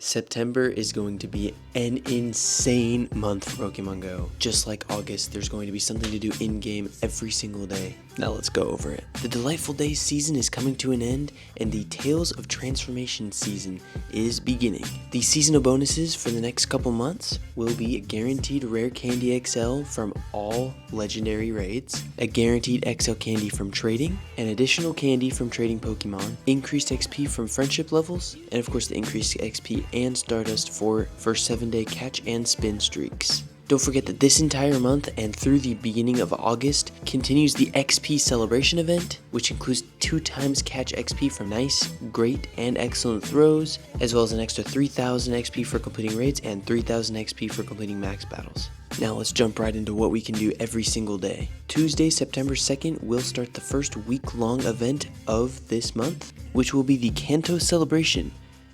September is going to be an insane month for Pokemon Go. Just like August, there's going to be something to do in-game every single day. Now let's go over it. The Delightful Days season is coming to an end, and the Tales of Transformation season is beginning. The seasonal bonuses for the next couple months will be a guaranteed Rare Candy XL from all legendary raids, a guaranteed XL candy from trading, an additional candy from trading Pokemon, increased XP from friendship levels, and of course the increased XP and Stardust for first 7-day catch and spin streaks. Don't forget that this entire month and through the beginning of August continues the XP Celebration event, which includes 2 times catch XP for nice, great, and excellent throws, as well as an extra 3,000 XP for completing raids and 3,000 XP for completing max battles. Now let's jump right into what we can do every single day. Tuesday, September 2nd will start the first week-long event of this month, which will be the Kanto Celebration.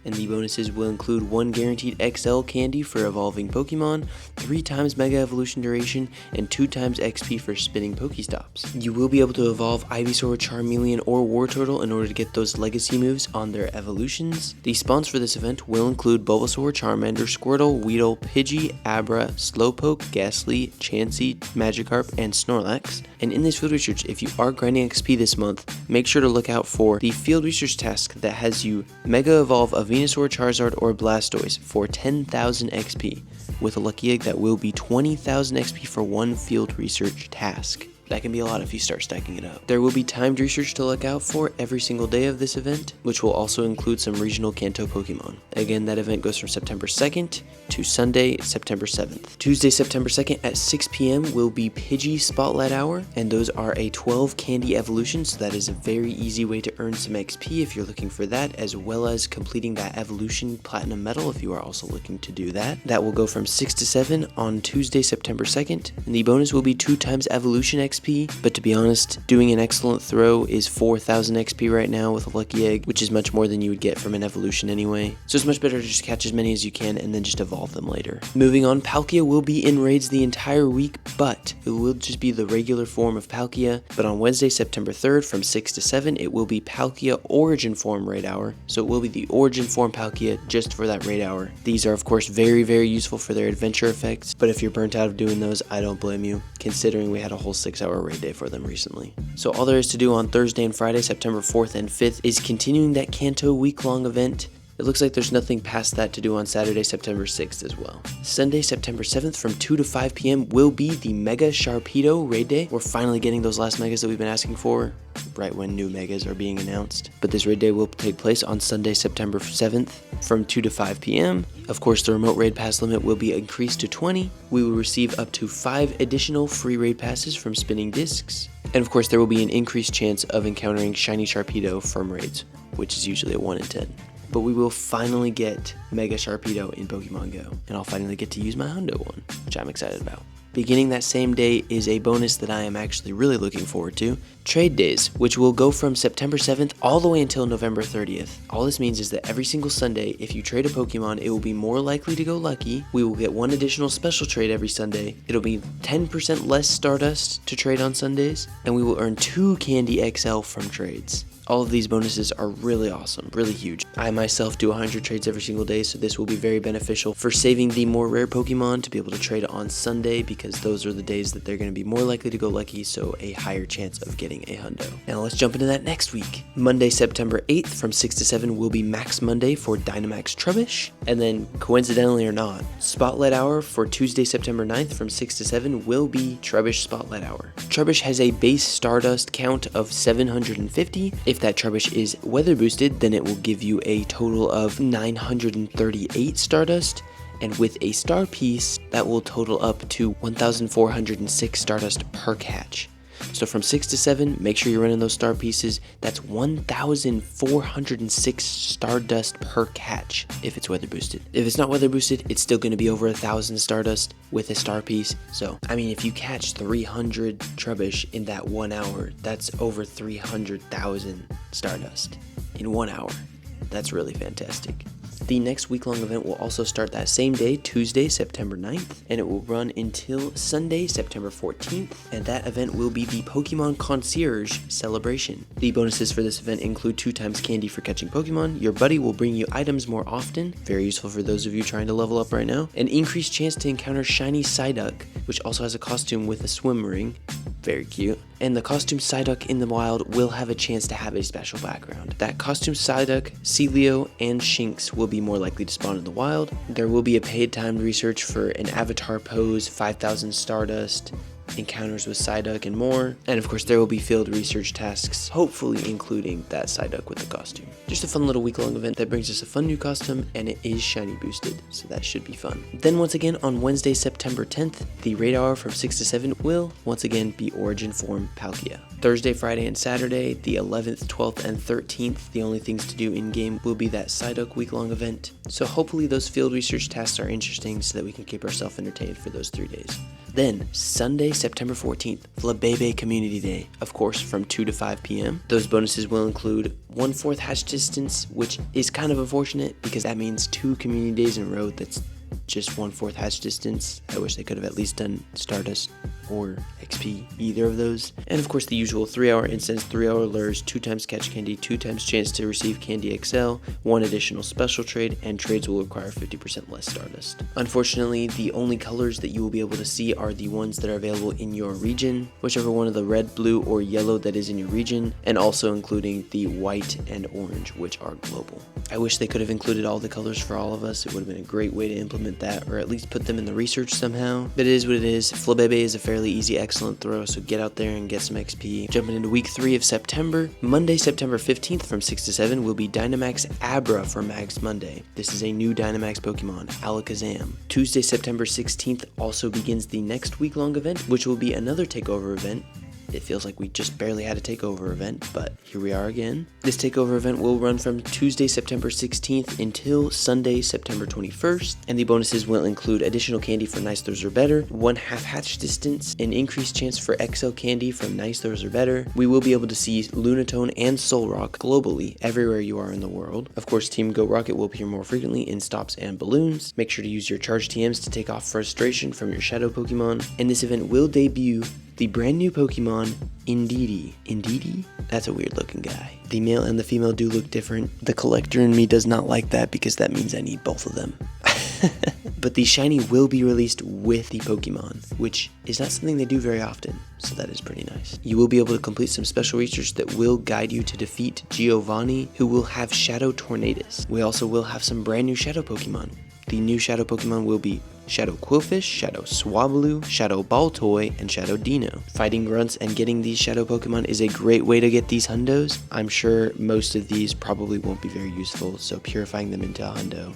And the bonuses will include 1 guaranteed XL candy for evolving Pokemon, 3 times Mega Evolution duration, and 2 times XP for spinning Pokestops. You will be able to evolve Ivysaur, Charmeleon, or Wartortle in order to get those legacy moves on their evolutions. The spawns for this event will include Bulbasaur, Charmander, Squirtle, Weedle, Pidgey, Abra, Slowpoke, Ghastly, Chansey, Magikarp, and Snorlax. And in this field research, if you are grinding XP this month, make sure to look out for the field research task that has you Mega Evolve a Venusaur, Charizard, or Blastoise for 10,000 XP, with a lucky egg that will be 20,000 XP for 1 field research task. That can be a lot if you start stacking it up. There will be timed research to look out for every single day of this event, which will also include some regional Kanto Pokemon. Again, that event goes from September 2nd to Sunday, September 7th. Tuesday, September 2nd at 6 p.m. will be Pidgey Spotlight Hour, and those are a 12 candy evolution, so that is a very easy way to earn some XP if you're looking for that, as well as completing that evolution platinum medal if you are also looking to do that. That will go from 6 to 7 on Tuesday, September 2nd, and the bonus will be 2 times evolution XP, but to be honest, doing an excellent throw is 4,000 XP right now with a lucky egg, which is much more than you would get from an evolution anyway. So it's much better to just catch as many as you can and then just evolve them later. Moving on, Palkia will be in raids the entire week, but it will just be the regular form of Palkia. But on Wednesday, September 3rd from 6 to 7, it will be Palkia Origin Form raid hour. So it will be the Origin Form Palkia just for that raid hour. These are of course very, very useful for their adventure effects, but if you're burnt out of doing those, I don't blame you, considering we had a whole 6-hour raid day for them recently. So all there is to do on Thursday and Friday, September 4th and 5th, is continuing that Kanto week-long event. It looks like there's nothing past that to do on Saturday, September 6th as well. Sunday, September 7th from 2 to 5 p.m. will be the Mega Sharpedo raid day. We're finally getting those last Megas that we've been asking for, right when new Megas are being announced. But this raid day will take place on Sunday, September 7th from 2 to 5 p.m. Of course, the remote raid pass limit will be increased to 20. We will receive up to 5 additional free raid passes from spinning discs. And of course, there will be an increased chance of encountering Shiny Sharpedo from raids, which is usually a 1 in 10. But we will finally get Mega Sharpedo in Pokemon Go, and I'll finally get to use my Hundo one, which I'm excited about. Beginning that same day is a bonus that I am actually really looking forward to, Trade Days, which will go from September 7th all the way until November 30th. All this means is that every single Sunday, if you trade a Pokemon, it will be more likely to go lucky. We will get 1 additional special trade every Sunday. It'll be 10% less Stardust to trade on Sundays, and we will earn 2 Candy XL from trades. All of these bonuses are really awesome, really huge. I myself do 100 trades every single day, so this will be very beneficial for saving the more rare Pokemon to be able to trade on Sunday, because those are the days that they're going to be more likely to go lucky, so a higher chance of getting a hundo. Now let's jump into that next week. Monday, September 8th from 6 to 7 will be Max Monday for Dynamax Trubbish, and then coincidentally or not, Spotlight Hour for Tuesday, September 9th from 6 to 7 will be Trubbish Spotlight Hour. Trubbish has a base Stardust count of 750. If that Trubbish is weather boosted, then it will give you a total of 938 Stardust, and with a star piece, that will total up to 1,406 Stardust per catch. So from 6 to 7, make sure you're running those star pieces. That's 1,406 Stardust per catch if it's weather boosted. If it's not weather boosted, it's still going to be over 1,000 Stardust with a star piece. So, I mean, if you catch 300 Trubbish in that 1 hour, that's over 300,000 Stardust in 1 hour. That's really fantastic. The next week-long event will also start that same day, Tuesday, September 9th, and it will run until Sunday, September 14th, and that event will be the Pokemon Concierge Celebration. The bonuses for this event include 2 times candy for catching Pokemon, your buddy will bring you items more often, very useful for those of you trying to level up right now, an increased chance to encounter shiny Psyduck, which also has a costume with a swim ring, very cute, and the costume Psyduck in the wild will have a chance to have a special background. That costume Psyduck, Celio, and Shinx will be more likely to spawn in the wild. There will be a paid timed research for an avatar pose, 5,000 Stardust, encounters with Psyduck, and more. And of course there will be field research tasks, hopefully including that Psyduck with the costume. Just a fun little week-long event that brings us a fun new costume, and it is shiny boosted, so that should be fun. Then once again on Wednesday, September 10th, the raid hour from 6 to 7 will once again be Origin Form Palkia. Thursday, Friday, and Saturday, the 11th, 12th, and 13th, the only things to do in-game will be that Psyduck week-long event. So hopefully those field research tasks are interesting so that we can keep ourselves entertained for those 3 days. Then, Sunday, September 14th, Flabébé Community Day, of course, from 2 to 5 p.m. Those bonuses will include 1/4 hatch distance, which is kind of unfortunate because that means 2 community days in a row that's just 1/4 hatch distance. I wish they could have at least done Stardust or XP, either of those. And of course the usual 3-hour instance, 3-hour lures, 2 times catch candy, 2 times chance to receive Candy XL, 1 additional special trade, and trades will require 50% less Stardust. Unfortunately, the only colors that you will be able to see are the ones that are available in your region, whichever one of the red, blue, or yellow that is in your region, and also including the white and orange, which are global. I wish they could have included all the colors for all of us. It would have been a great way to implement that, or at least put them in the research somehow. But it is what it is. Flabébé is a fairly easy, excellent throw, so get out there and get some XP. Jumping into week 3 of September, Monday, September 15th from 6 to 7 will be Dynamax Abra for Max Monday. This is a new Dynamax Pokemon, Alakazam. Tuesday, September 16th also begins the next week-long event, which will be another takeover event. It feels like we just barely had a takeover event, but here we are again. This takeover event will run from Tuesday, September 16th until Sunday, September 21st, and the bonuses will include additional candy for Nice Throws or Better, 1/2 hatch distance, an increased chance for XL candy from Nice Throws or Better. We will be able to see Lunatone and Solrock globally everywhere you are in the world. Of course, Team Go Rocket will appear more frequently in stops and balloons. Make sure to use your charge TMs to take off frustration from your shadow Pokemon, and this event will debut the brand new Pokemon, Indeedee. Indeedee? That's a weird looking guy. The male and the female do look different. The collector in me does not like that because that means I need both of them. But the shiny will be released with the Pokemon, which is not something they do very often, so that is pretty nice. You will be able to complete some special research that will guide you to defeat Giovanni, who will have Shadow Tornadus. We also will have some brand new Shadow Pokemon. The new Shadow Pokemon will be Shadow Quillfish, Shadow Swablu, Shadow Baltoy, and Shadow Dino. Fighting grunts and getting these Shadow Pokemon is a great way to get these hundos. I'm sure most of these probably won't be very useful, so purifying them into a hundo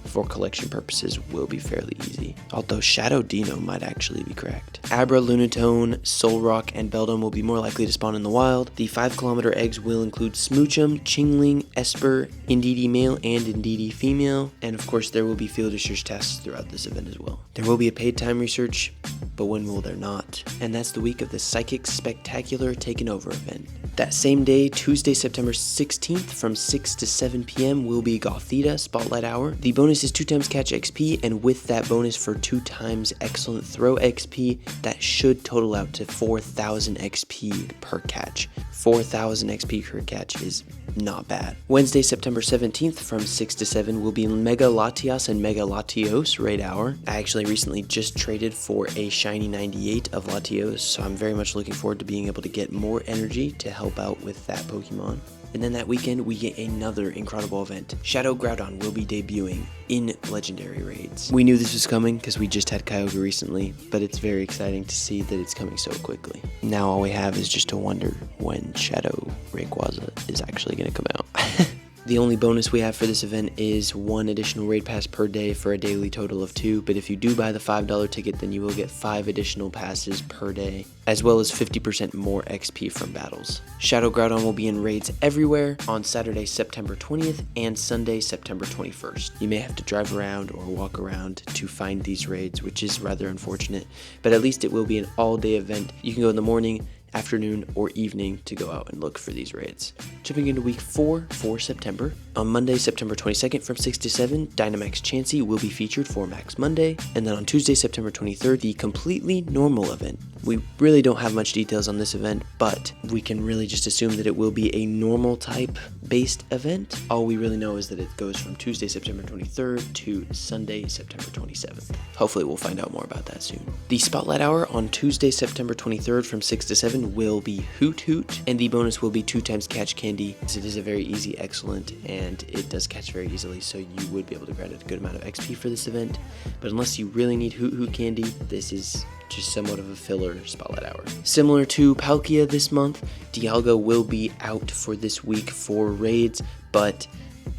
for collection purposes will be fairly easy. Although Shadow Dino might actually be cracked. Abra, Lunatone, Solrock, and Beldum will be more likely to spawn in the wild. The 5-kilometer eggs will include Smoochum, Chingling, Esper, Indeedee male, and Indeedee female. And of course there will be field research tests throughout this event as well. There will be a paid time research, but when will there not? And that's the week of the Psychic Spectacular Taken Over event. That same day, Tuesday, September 16th from 6 to 7 p.m. will be Gothita Spotlight Hour. The bonus is 2 times catch XP, and with that bonus for 2 times excellent throw XP, that should total out to 4,000 XP per catch. 4,000 XP per catch is not bad. Wednesday, September 17th from 6 to 7 will be Mega Latias and Mega Latios raid hour. I actually recently just traded for a shiny 98 of Latios, so I'm very much looking forward to being able to get more energy to help out with that Pokemon. And then that weekend, we get another incredible event. Shadow Groudon will be debuting in Legendary Raids. We knew this was coming because we just had Kyogre recently, but it's very exciting to see that it's coming so quickly. Now all we have is just to wonder when Shadow Rayquaza is actually going to come out. The only bonus we have for this event is 1 additional raid pass per day for a daily total of 2, but if you do buy the $5 ticket, then you will get 5 additional passes per day, as well as 50% more XP from battles. Shadow Groudon will be in raids everywhere on Saturday, September 20th and Sunday, September 21st. You may have to drive around or walk around to find these raids, which is rather unfortunate, but at least it will be an all-day event. You can go in the morning, afternoon, or evening to go out and look for these raids. Jumping into week 4 for September, On Monday, September 22nd from 6 to 7, Dynamax Chansey will be featured for Max Monday. And then on Tuesday, September 23rd, the completely normal event. We really don't have much details on this event, but we can really just assume that it will be a normal type based event. All we really know is that it goes from Tuesday, September 23rd to Sunday, September 27th. Hopefully we'll find out more about that soon. The Spotlight Hour on Tuesday, September 23rd from 6 to 7 will be Hoot Hoot, and the bonus will be 2 times Catch Candy. It is a very easy excellent, and it does catch very easily, so you would be able to grant a good amount of XP for this event. But unless you really need Hoot Hoot Candy, this is just somewhat of a filler Spotlight Hour. Similar to Palkia this month, Dialga will be out for this week for raids, but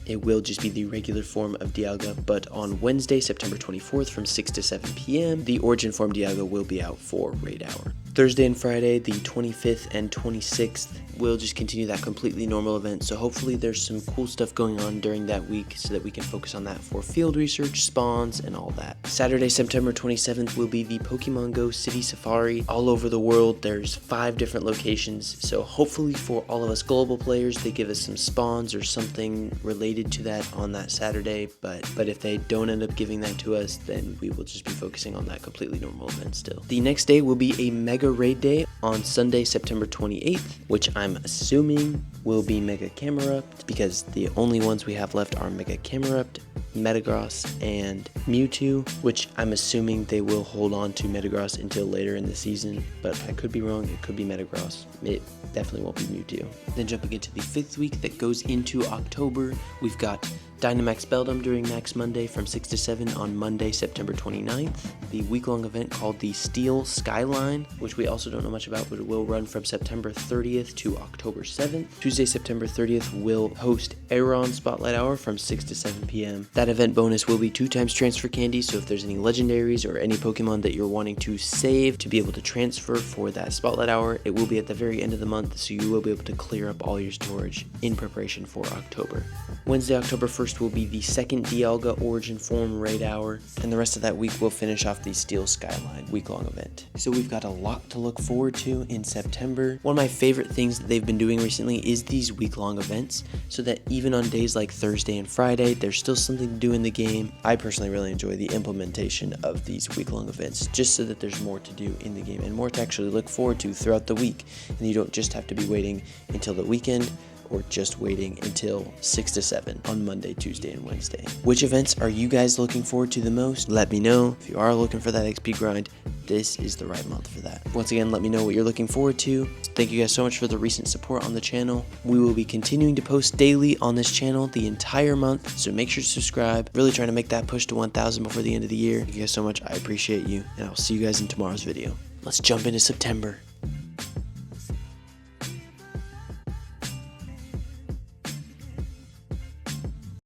it will just be the regular form of Dialga. But on Wednesday, September 24th from 6 to 7 p.m., the Origin form Dialga will be out for raid hour. Thursday and Friday, the 25th and 26th, we'll just continue that completely normal event. So hopefully there's some cool stuff going on during that week so that we can focus on that for field research, spawns, and all that. Saturday, September 27th will be the Pokémon GO City Safari. All over the world, there's 5 different locations. So hopefully for all of us global players, they give us some spawns or something related to that on that Saturday. But if they don't end up giving that to us, then we will just be focusing on that completely normal event still. The next day will be a Mega Raid Day on Sunday, September 28th, which I'm assuming will be Mega Camerupt, because the only ones we have left are Mega Camerupt, Metagross, and Mewtwo, which I'm assuming they will hold on to Metagross until later in the season, but I could be wrong. It could be Metagross. It definitely won't be Mewtwo. Then jumping into the 5th week that goes into October, we've got Dynamax Beldum during Max Monday from 6 to 7 on Monday, September 29th. The week-long event called the Steel Skyline, which we also don't know much about, but it will run from September 30th to October 7th. Tuesday, September 30th will host Aeron Spotlight Hour from 6 to 7 p.m. That event bonus will be 2 times transfer candy, so if there's any legendaries or any Pokemon that you're wanting to save to be able to transfer for that Spotlight Hour, it will be at the very end of the month, so you will be able to clear up all your storage in preparation for October. Wednesday, October 1st will be the second Dialga Origin Form Raid Hour, and the rest of that week will finish off the Steel Skyline week-long event. So we've got a lot to look forward to in September. One of my favorite things that they've been doing recently is these week-long events, so that even on days like Thursday and Friday, there's still something to do in the game. I personally really enjoy the implementation of these week-long events, just so that there's more to do in the game and more to actually look forward to throughout the week, and you don't just have to be waiting until the weekend or just waiting until 6 to 7 on Monday, Tuesday, and Wednesday. Which events are you guys looking forward to the most? Let me know. If you are looking for that XP grind, this is the right month for that. Once again, let me know what you're looking forward to. Thank you guys so much for the recent support on the channel. We will be continuing to post daily on this channel the entire month, so make sure to subscribe. Really trying to make that push to 1,000 before the end of the year. Thank you guys so much. I appreciate you, and I'll see you guys in tomorrow's video. Let's jump into September.